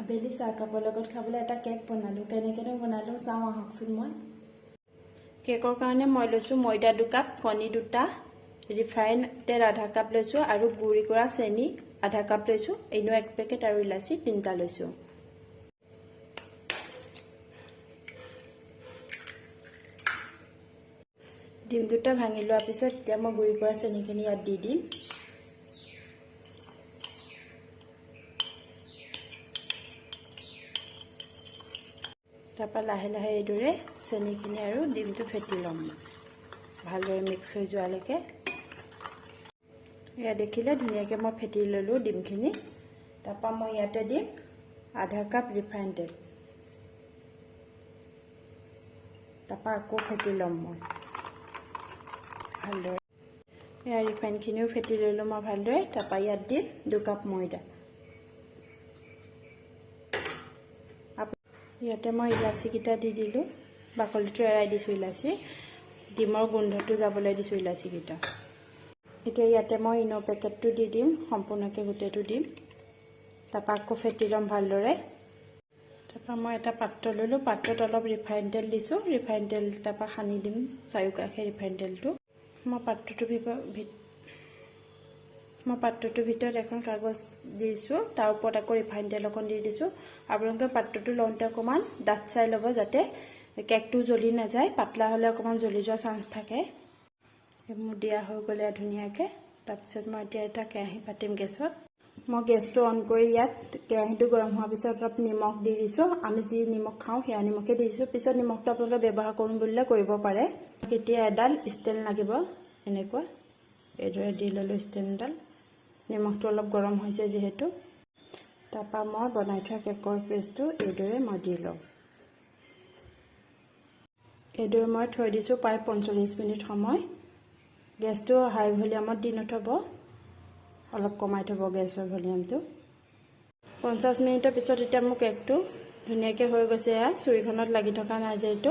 আবেলি চাহকাপৰ লগত খাবলৈ এটা কেক বনালোঁ। কেনেকৈ বনালোঁ চাওঁ আহকচোন। মই কেকৰ কাৰণে মই লৈছোঁ ময়দা 2 কাপ, কণী 2টা, ৰিফাইন তেল আধা কাপ লৈছোঁ আৰু গুড়ি কৰা চেনি আধা কাপ লৈছোঁ, ইনো 1 পেকেট আৰু ইলাচি 3টা লৈছোঁ। ডিম 2টা ভাঙি লোৱাৰ পিছত এতিয়া মই গুড়ি কৰা চেনিখিনি ইয়াত দি দিম। তাৰপৰা লাহে লাহে এইদৰে চেনিখিনি আৰু ডিমটো ফেটি ল'ম, ভালদৰে মিক্স হৈ যোৱালৈকে। এয়া দেখিলে ধুনীয়াকৈ মই ফেটি ল'লোঁ ডিমখিনি। তাৰপৰা মই ইয়াতে দিম আধা কাপ ৰিফাইন তেল, তাৰপৰা আকৌ ফেটি ল'ম মই ভালদৰে। এয়া ৰিফাইনখিনিও ফেটি ল'লোঁ মই ভালদৰে। তাৰপৰা ইয়াত দিম 2 কাপ ময়দা। ইয়াতে মই ইলাচিকেইটা দি দিলোঁ, বাকলিটো এৰাই দিছোঁ ইলাচি, ডিমৰ গোন্ধটো যাবলৈ দিছোঁ ইলাচিকেইটা। এতিয়া ইয়াতে মই ইনো পেকেটটো দি দিম, সম্পূৰ্ণকৈ গোটেইটো দিম। তাৰপৰা আকৌ ফেটি ল'ম ভালদৰে। তাৰপৰা মই এটা পাত্ৰ ল'লোঁ, পাত্ৰত অলপ ৰিফাইন তেল দিছোঁ, ৰিফাইন তেল তাৰপৰা সানি দিম চাৰিওকাষে ৰিফাইন তেলটো। মই পাত্ৰটোৰ ভিতৰত এখন কাগজ দিছোঁ, তাৰ ওপৰত আকৌ ৰিফাইন তেল অকণ দি দিছোঁ। আপোনালোকে পাত্ৰটো লওঁতে অকণমান ডাঠ চাই ল'ব, যাতে কেকটো জ্বলি নাযায়, পাতলা হ'লে অকণমান জ্বলি যোৱাৰ চান্স থাকে। মোৰ দিয়া হৈ গ'লে ধুনীয়াকৈ। তাৰপিছত মই এতিয়া এটা কেৰাহী পাতিম গেছত। মই গেছটো অন কৰি ইয়াত কেৰাহীটো গৰম হোৱাৰ পিছত অলপ নিমখ দি দিছোঁ। আমি যি নিমখ খাওঁ সেয়া নিমখে দি দিছোঁ। পিছত নিমখটো আপোনালোকে ব্যৱহাৰ কৰিম বুলিলে কৰিব পাৰে। এতিয়া এডাল ষ্টেণ্ড লাগিব, এনেকুৱা এইদৰে দি ল'লোঁ ষ্টেণ্ডডাল। নিমখটো অলপ গৰম হৈছে যিহেতু। তাৰপৰা মই বনাই থোৱা কেকৰ পেষ্টটো এইদৰে মই দি লওঁ। এইদৰে মই থৈ দিছোঁ প্ৰায় 45 মিনিট সময়। গেছটো হাই ভলিউমত দি নথ'ব, অলপ কমাই থ'ব গেছৰ ভলিউমটো। 50 মিনিটৰ পিছত এতিয়া মোৰ কেকটো ধুনীয়াকৈ হৈ গৈছে। এয়া চুৰিখনত লাগি থকা নাই যিহেতু,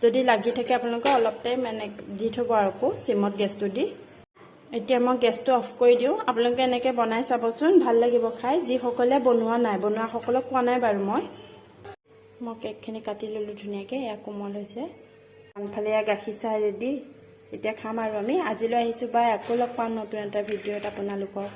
যদি লাগি থাকে আপোনালোকে অলপ টাইম দি থ'ব আৰু আকৌ চিমত গেছটো দি। এতিয়া মই গেছটো অফ কৰি দিওঁ। আপোনালোকে এনেকৈ বনাই চাবচোন, ভাল লাগিব খাই। যিসকলে বনোৱা নাই, বনোৱাসকলক কোৱা নাই বাৰু মই কেকখিনি কাটি ল'লোঁ ধুনীয়াকৈ। এয়া কোমল হৈছে। আনফালে এয়া গাখীৰ চাহ ৰেডি। এতিয়া খাম আৰু আমি। আজিলৈ আহিছোঁ, বাই। আকৌ লগ পাম নতুন এটা ভিডিঅ'ত আপোনালোকক।